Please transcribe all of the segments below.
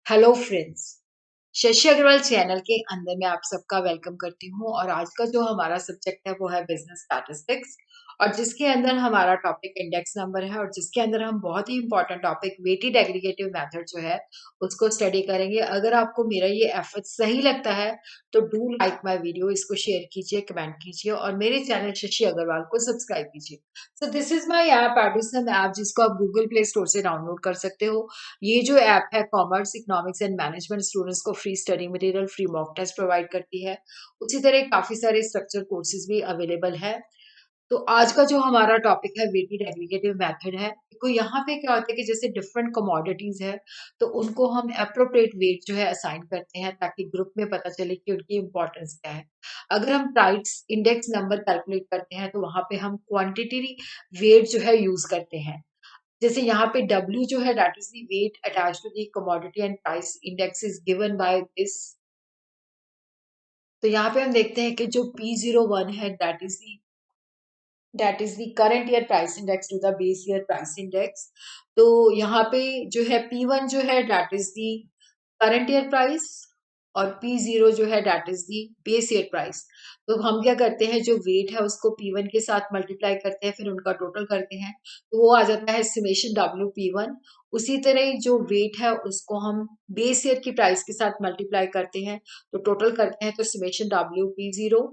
Hello friends. Shashi Agarwal channel के अंदर मैं आप सबका वेलकम करती हूँ और आज का जो हमारा सब्जेक्ट है वो है बिजनेस स्टैटिस्टिक्स और जिसके अंदर हमारा टॉपिक इंडेक्स नंबर है और जिसके अंदर हम बहुत ही important topic weighted aggregative method जो है उसको स्टडी करेंगे। अगर आपको मेरा ये एफर्ट सही लगता है तो डू लाइक माय वीडियो, इसको शेयर कीजिए, कमेंट कीजिए और मेरे चैनल शशि अग्रवाल को सब्सक्राइब कीजिए। So this is my app, Edison app, जिसको आप गूगल प्ले स्टोर से डाउनलोड कर सकते हो। ये जो ऐप है commerce, economics and management students को free study material, free mock test provide करती है। उसी तरह काफी सारे स्ट्रक्चर कोर्सेज भी अवेलेबल है। तो आज का जो हमारा टॉपिक है वेटेड एग्रीगेटिव मेथड है। देखो यहाँ पे क्या होता है कि जैसे डिफरेंट कमोडिटीज है तो उनको हम अप्रोप्रिएट वेट जो है असाइन करते हैं ताकि ग्रुप में पता चले कि उनकी इंपॉर्टेंस क्या है। अगर हम प्राइस इंडेक्स नंबर कैलकुलेट करते हैं तो वहां पे हम क्वांटिटी वेट जो है यूज करते हैं। जैसे यहाँ पे W जो है that is the weight attached to the commodity and price index is given by this. तो यहाँ पे हम देखते हैं कि जो P01 है that is the current year price index to the base year price index. तो यहाँ पे जो है P1 जो है that is the current year price और P0 जो है that is the base year price. तो हम क्या करते हैं, जो वेट है उसको P1 के साथ मल्टीप्लाई करते हैं, फिर उनका टोटल करते हैं तो वो आ जाता है समेशन W P1। उसी तरह जो वेट है उसको हम बेस ईयर की प्राइस के साथ मल्टीप्लाई करते हैं तो टोटल करते हैं तो समेशन W P0।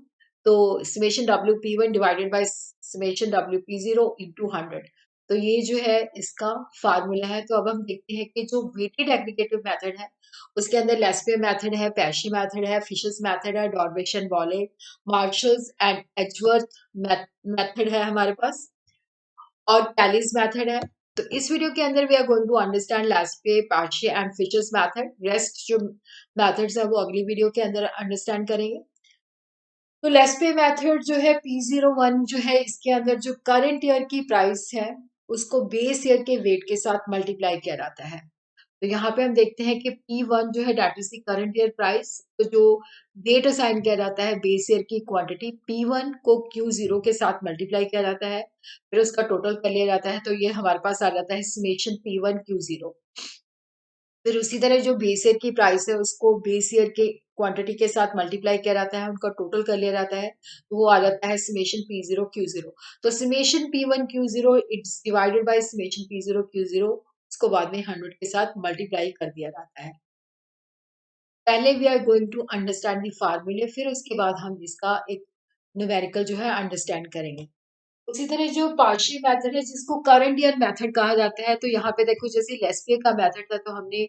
तो summation W P1 divided by summation W P0 into 100। तो ये जो है इसका फार्मूला है। तो अब हम देखते हैं कि जो वेटेड एग्रीगेटिव मेथड है उसके अंदर लेस्पे मेथड है, पैशी मेथड है, फिशर्स मेथड है, डॉर्बेशन बॉले, मार्शल्स एंड एजवर्थ मेथड है हमारे पास और कैलिस मेथड है। तो इस वीडियो के अंदर we are going to understand Laspeyres, Paasche and Fisher's method. Rest जो मेथड्स है वो अगली वीडियो के अंदर अंडरस्टैंड करेंगे। तो लेस्पे मेथड जो है P01 जो है इसके अंदर जो करंट ईयर की प्राइस है उसको बेस ईयर के वेट के साथ मल्टीप्लाई किया जाता है। तो यहाँ पे हम देखते हैं कि P1 जो है that is the current year price. तो जो वेट असाइन किया जाता है बेस ईयर की क्वांटिटी P1 को Q0 के साथ मल्टीप्लाई किया जाता है, फिर उसका टोटल कर लिया जाता है तो ये हमारे पास आ जाता है समेशन P1 Q0। फिर उसी तरह जो बेस ईयर की प्राइस है उसको बेस ईयर के क्वांटिटी के साथ मल्टीप्लाई किया जाता है, उनका टोटल कर लिया जाता है तो वो आ जाता है समेशन P0 Q0। तो summation P1 Q0 it's divided by summation P0 Q0, इसको बाद में 100 के साथ मल्टीप्लाई कर दिया जाता है। पहले we are going to understand the फार्मूले, फिर उसके बाद हम इसका एक न्यूमेरिकल जो है अंडरस्टैंड करेंगे। उसी तरह जो पार्शियल मेथड है जिसको करंट ईयर मेथड कहा जाता है, तो यहाँ पे देखो जैसे लेस्पे का मेथड था तो हमने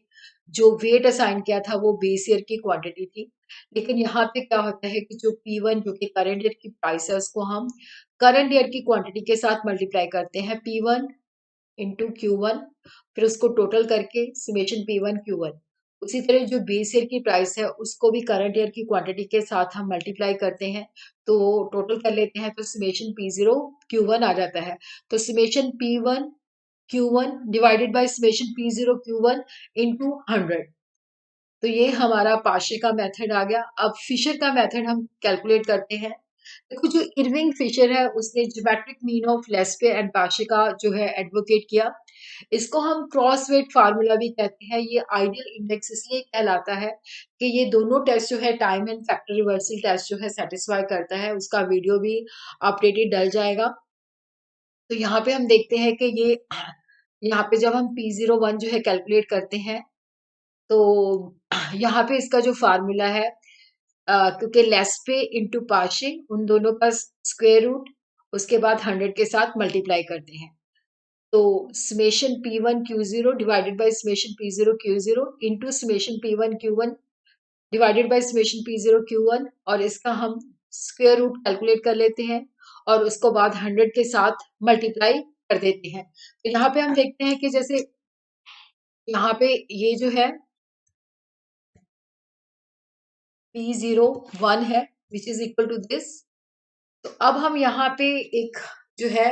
जो वेट असाइन किया था वो बेस ईयर की क्वांटिटी थी। लेकिन यहाँ पे क्या होता है कि जो P1 जो कि करंट ईयर की प्राइस है उसको हम करंट ईयर की क्वांटिटी के साथ मल्टीप्लाई करते हैं P1 इंटू Q1, फिर उसको टोटल करके समेशन P1 Q1। उसी तरह जो बेस ईयर की प्राइस है उसको भी करंट ईयर की क्वांटिटी के साथ हम मल्टीप्लाई करते हैं तो टोटल कर लेते हैं तो समेशन P0 Q1 आ जाता है। तो summation P1 Q1 divided by summation P0 Q1 into 100। तो ये हमारा पाशे का मेथड आ गया। अब फिशर का मेथड हम कैलकुलेट करते हैं। देखो जो इरविंग फिशर है उसने ज्योमेट्रिक मीन ऑफ लेस्पे एंड पाशे का जो है एडवोकेट किया। इसको हम क्रॉस वेट फार्मूला भी कहते हैं। ये आइडियल इंडेक्स इसलिए कहलाता है कि ये दोनों टेस्ट जो है time and factor reversal test जो है सेटिस्फाई करता है। उसका वीडियो भी अपडेटेड डल जाएगा। तो यहाँ पे हम देखते हैं कि ये यहाँ पे जब हम P01 जो है कैलकुलेट करते हैं तो यहाँ पे इसका जो फार्मूला है, क्योंकि लेस्पे इंटू पाशे उन दोनों का स्क्वायर रूट उसके बाद 100 के साथ मल्टीप्लाई करते हैं तो summation P1 Q0 divided by summation P0 Q0 into summation P1 Q1 divided by summation P0 Q1 और इसका हम स्क्वायर रूट कैलकुलेट कर लेते हैं और उसको बाद 100 के साथ मल्टीप्लाई कर देते हैं। तो यहाँ पे हम देखते हैं कि जैसे यहाँ पे ये जो है P01 है which is equal to this. तो अब हम यहाँ पे एक जो है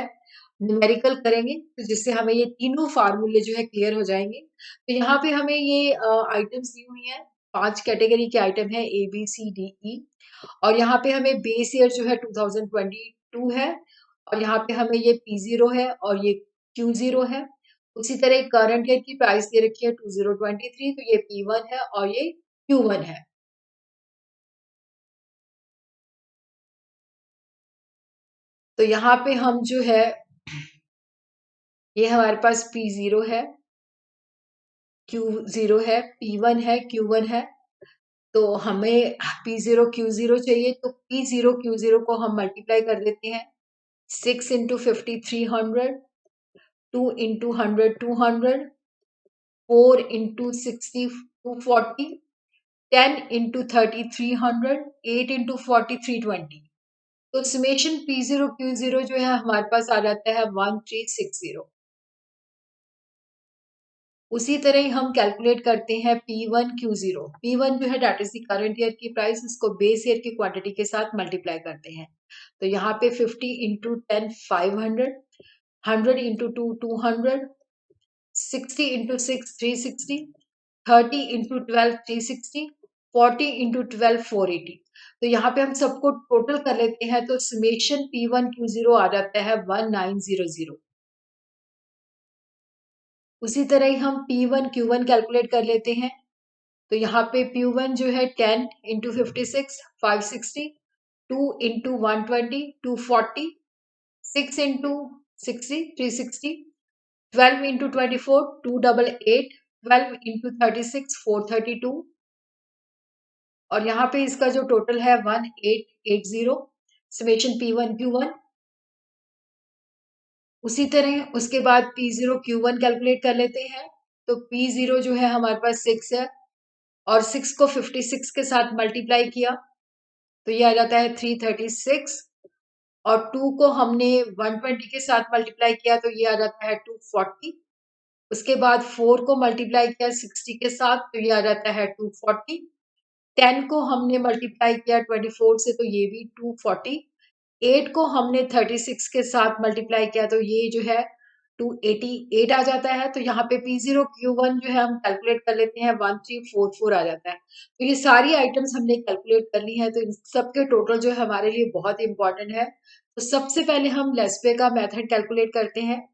न्यूमेरिकल करेंगे तो जिससे हमें ये तीनों फार्मूले जो है क्लियर हो जाएंगे। तो यहाँ पे हमें ये आइटम्स दी हुई हैं, 5 कैटेगरी के आइटम है ABCDE और यहाँ पे हमें बेस ईयर जो है 2022 है और यहाँ पे हमें ये P0 है और ये Q0 है। उसी तरह करंट ईयर की प्राइस दे रखी है 2023, तो ये P1 है और ये Q1 है। तो यहाँ पे हम जो है, ये हमारे पास P0 है, Q0 है, P1 है, Q1 है। तो हमें P0 Q0 चाहिए, तो P0 Q0 को हम मल्टीप्लाई कर देते हैं। 6 into 50 300, 2 into 100 200, 4 into 60 240, 10 into 30 300, 8 into 40 320। तो समेशन P0 Q0 जो है हमारे पास आ जाता है 1360। उसी तरह ही हम कैलकुलेट करते हैं P1 Q0। P1 जो है that is the current year की प्राइस, इसको बेस ईयर की क्वांटिटी के साथ मल्टीप्लाई करते हैं। तो यहाँ पे 50 into 10 500, 100 into 2 200, 60 into 6 360, 30 into 12 360, 40 into 12 480। तो यहाँ पे हम सबको टोटल कर लेते हैं, तो समेशन P1 Q0 आ जाता है 1900। उसी तरह ही हम P1 Q1 कैलकुलेट कर लेते हैं। तो यहाँ पे P1 जो है 10 into 56 560, 2 into 120 240, 6 into 60 360, 12 into 24 288, 12 into 36 432, और यहाँ पे इसका जो टोटल है 1880। Summation P1 Q1। उसी तरह उसके बाद P0 Q1 कैलकुलेट कर लेते हैं। तो P0 जो है हमारे पास 6 है, और 6 को 56 के साथ मल्टीप्लाई किया, तो ये आ जाता है 336, और 2 को हमने 120 के साथ मल्टीप्लाई किया, तो ये आ जाता है 240। उसके बाद 4 को मल्टीप्लाई किया 60 के साथ, तो ये आ जाता है 240। 10 को हमने मल्टीप्लाई किया 24 से, तो ये भी 240। 8 को हमने 36 के साथ मल्टीप्लाई किया, तो ये जो है 288 आ जाता है। तो यहाँ पे P0 Q1 जो है हम कैलकुलेट कर लेते हैं 1344 आ जाता है। तो ये सारी आइटम्स हमने कैलकुलेट कर ली है, तो इन सबके टोटल जो है हमारे लिए बहुत इंपॉर्टेंट है। तो सबसे पहले हम लेस्पे का मेथड कैलकुलेट करते हैं।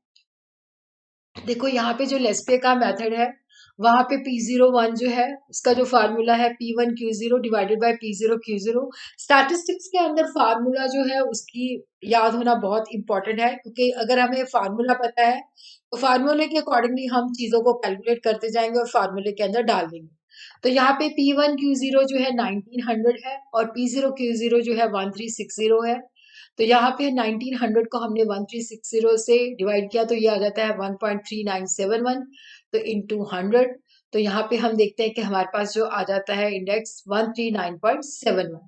देखो यहाँ पे जो लेस्पे का मेथड है, वहां पे P01 जो है उसका जो फार्मूला है P1 Q0 divided by P0 Q0। Statistics के अंदर फार्मूला जो है उसकी याद होना बहुत इंपॉर्टेंट है, क्योंकि अगर हमें फार्मूला पता है तो फार्मूले के अकॉर्डिंगली हम चीजों को कैलकुलेट करते जाएंगे और फार्मूले के अंदर डाल देंगे। तो यहाँ पे P1 Q0 जो है 1900 है, और P0 Q0 जो है 1360 है। तो यहाँ पे 1900 को हमने 1360 से डिवाइड किया, तो ये आ जाता है 1.3971, तो इंटू 100। तो यहाँ पे हम देखते हैं कि हमारे पास जो आ जाता है इंडेक्स 139.71।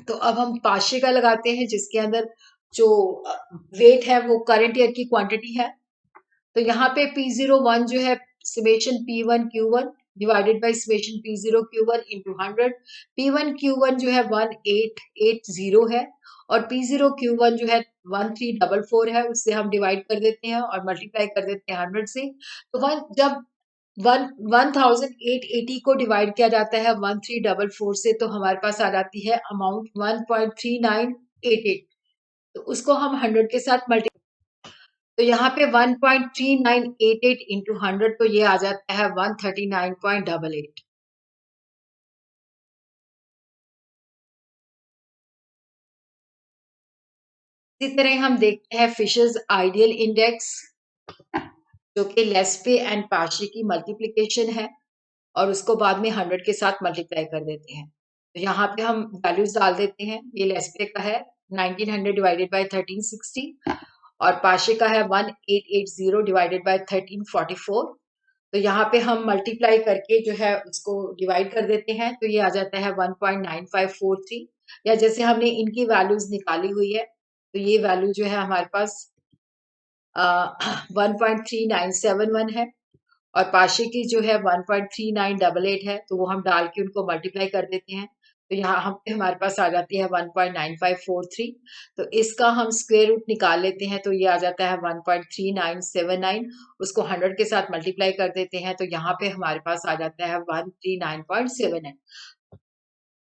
तो अब हम पाशे का लगाते हैं, जिसके अंदर जो वेट है वो करंट ईयर की क्वांटिटी है। तो यहाँ पे P01 जो है summation P1 Q1 divided by summation P0 Q1 into 100। P1 Q1 जो है 1880 है, और P0 Q1 जो है 1344 है, उससे हम डिवाइड कर देते हैं और मल्टीप्लाई कर देते हैं 100 से। तो जब 1880 को डिवाइड किया जाता है 1344 से, तो हमारे पास आ जाती है अमाउंट 1.3988। तो उसको हम 100 के साथ मल्टीप्लाई, तो यहाँ पे 1.3988 इंटू 100, तो ये आ जाता है 139.88। इसी तरह हम देखते हैं फिशर्स आइडियल इंडेक्स, जो कि लेस्पे एंड पाशे की मल्टीप्लिकेशन है, और उसको बाद में 100 के साथ मल्टीप्लाई कर देते हैं। तो यहाँ पे हम वैल्यूज डाल देते हैं। ये लेस्पे का है 1900 डिवाइडेड बाय 1360, और पाशे का है 1880 डिवाइडेड बाय 1344। तो यहाँ पे हम मल्टीप्लाई करके जो है उसको डिवाइड कर देते हैं, तो ये आ जाता है 1.9543, या जैसे हमने इनकी वैल्यूज निकाली हुई है, तो ये वैल्यू जो है हमारे पास 1.3971 है, और पाशे की जो है 1.3988 है, तो वो हम डाल के उनको मल्टीप्लाई कर देते हैं। तो यहाँ हम हमारे पास आ जाती है 1.9543। तो इसका हम स्क्वायर रूट निकाल लेते हैं, तो ये आ जाता है 1.3979। उसको 100 के साथ मल्टीप्लाई कर देते हैं, तो यहाँ पे हमारे पास आ जाता है 139.79।